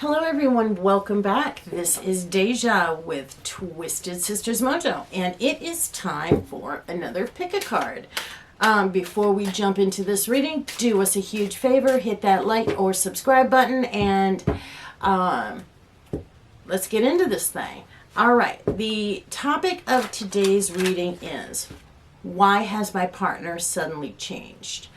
Hello everyone, welcome back. This is Deja with Twisted Sisters Mojo, and it is time for another pick a card. Before we jump into this reading, do us a huge favor, hit that like or subscribe button, and let's get into this thing. Alright, the topic of today's reading is, why has my partner suddenly changed?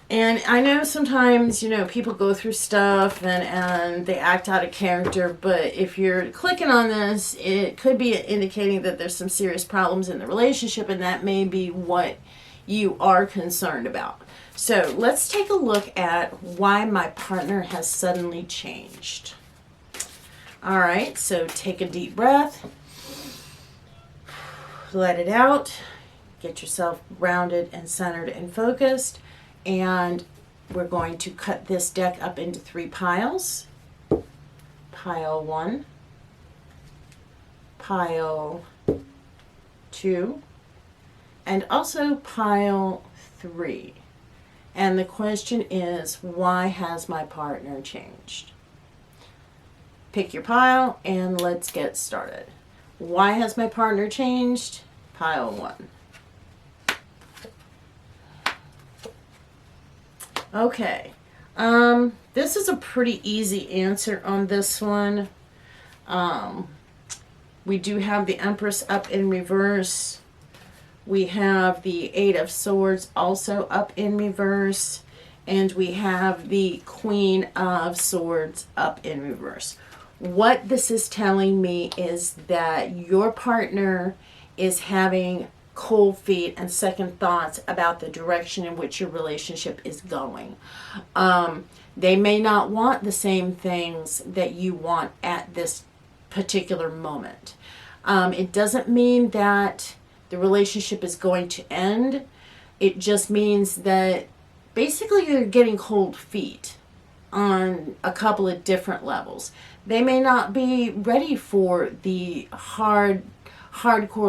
And I know sometimes, people go through stuff and they act out of character, but if you're clicking on this, it could be indicating that there's some serious problems in the relationship, and that may be what you are concerned about. So let's take a look at why my partner has suddenly changed. All right, so take a deep breath, let it out, get yourself grounded and centered and focused. And we're going to cut this deck up into 3 piles. Pile 1, pile 2, and also pile 3. And the question is, why has my partner changed? Pick your pile and let's get started. Why has my partner changed? Pile 1. Okay, this is a pretty easy answer on this one. We do have the Empress up in reverse. We have the 8 of Swords also up in reverse. And we have the Queen of Swords up in reverse. What this is telling me is that your partner is having cold feet and second thoughts about the direction in which your relationship is going. They may not want the same things that you want at this particular moment. It doesn't mean that the relationship is going to end. It just means that basically you're getting cold feet on a couple of different levels. They may not be ready for the hardcore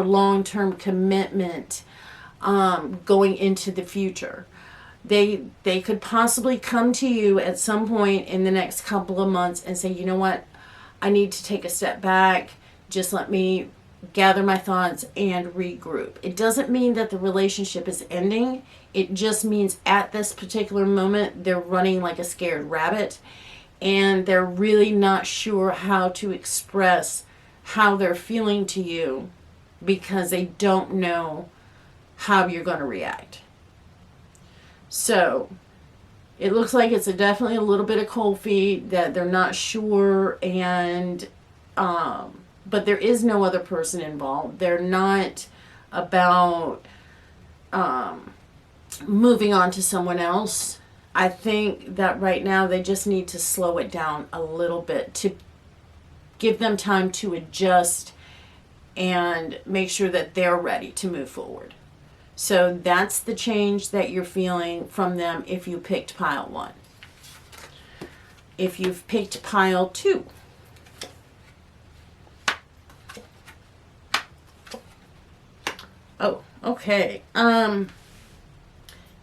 long-term commitment going into the future. They could possibly come to you at some point in the next couple of months and say, you know what, I need to take a step back, just let me gather my thoughts and regroup. It doesn't mean that the relationship is ending. It just means at this particular moment they're running like a scared rabbit and they're really not sure how to express how they're feeling to you because they don't know how you're going to react. So it looks like it's definitely a little bit of cold feet, that they're not sure, and but there is no other person involved. They're not about moving on to someone else. I think that right now they just need to slow it down a little bit to give them time to adjust and make sure that they're ready to move forward. So that's the change that you're feeling from them if you picked pile 1. If you've picked pile 2, oh, okay.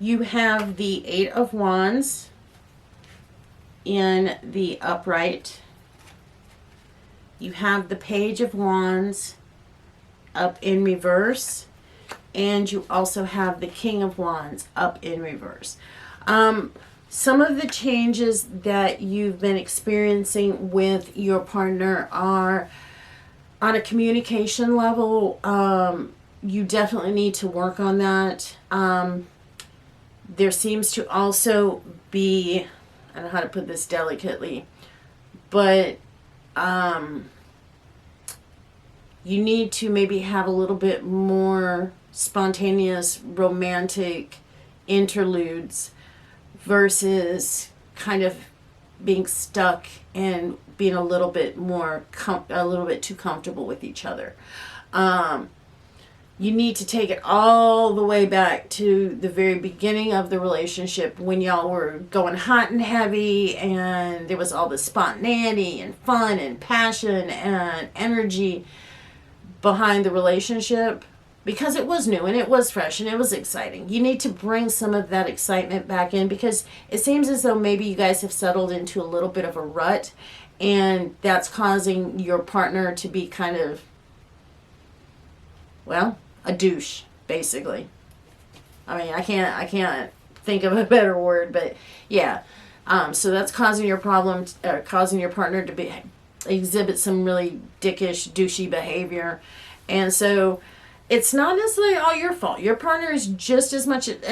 You have the 8 of Wands in the upright. You have the Page of Wands up in reverse, and you also have the King of Wands up in reverse. Some of the changes that you've been experiencing with your partner are on a communication level. You definitely need to work on that. There seems to also be, I don't know how to put this delicately, but you need to maybe have a little bit more spontaneous romantic interludes versus kind of being stuck and being a little bit too comfortable with each other. You need to take it all the way back to the very beginning of the relationship when y'all were going hot and heavy and there was all this spontaneity and fun and passion and energy behind the relationship. because it was new and it was fresh and it was exciting. You need to bring some of that excitement back in, because it seems as though maybe you guys have settled into a little bit of a rut, and that's causing your partner to be kind of, well, a douche, basically. I mean, I can't think of a better word, but yeah. So that's causing your causing your partner to exhibit some really dickish, douchey behavior, and so it's not necessarily all your fault. Your partner is just as much at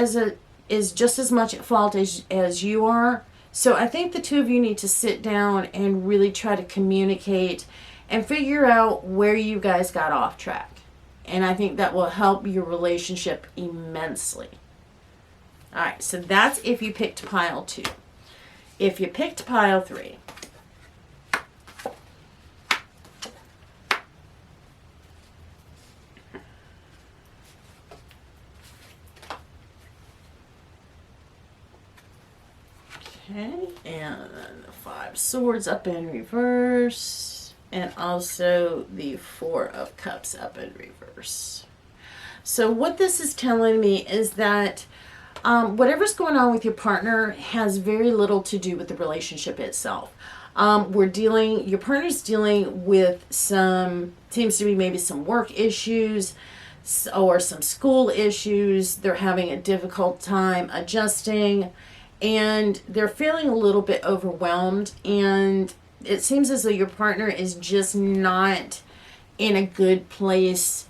fault as you are. So I think the two of you need to sit down and really try to communicate and figure out where you guys got off track. And I think that will help your relationship immensely. All right, so that's if you picked pile 2. If you picked pile 3, okay, and then the 5 swords up in reverse, and also the 4 of cups up in reverse. So what this is telling me is that whatever's going on with your partner has very little to do with the relationship itself. Your partner's dealing with seems to be maybe some work issues or some school issues. They're having a difficult time adjusting, and they're feeling a little bit overwhelmed, and it seems as though your partner is just not in a good place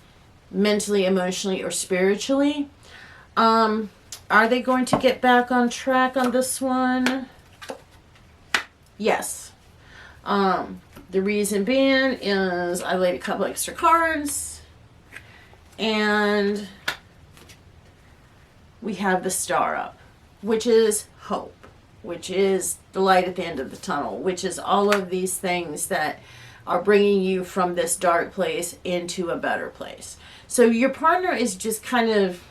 mentally, emotionally, or spiritually. Are they going to get back on track on this one? Yes. The reason being is I laid a couple extra cards, and we have the Star up, which is hope, which is the light at the end of the tunnel, which is all of these things that are bringing you from this dark place into a better place. So your partner is just kind of,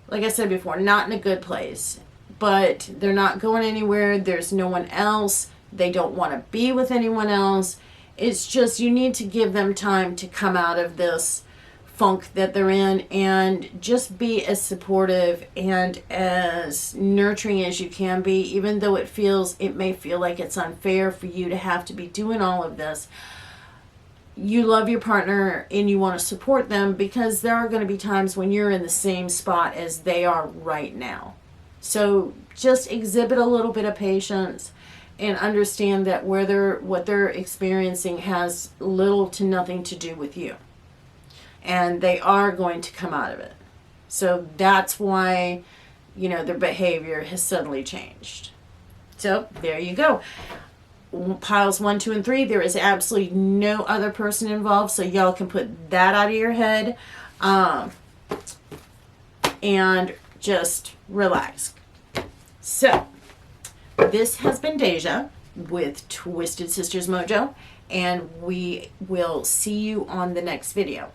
like I said before, not in a good place, but they're not going anywhere. There's no one else. They don't want to be with anyone else. It's just you need to give them time to come out of this funk that they're in, and just be as supportive and as nurturing as you can be, even though it may feel like it's unfair for you to have to be doing all of this. You love your partner and you want to support them, because there are going to be times when you're in the same spot as they are right now. So just exhibit a little bit of patience and understand that what they're experiencing has little to nothing to do with you. And they are going to come out of it. So that's why, their behavior has suddenly changed. So there you go. Piles 1, 2, and 3, there is absolutely no other person involved, so y'all can put that out of your head, and just relax. So this has been Deja with Twisted Sisters Mojo, and we will see you on the next video.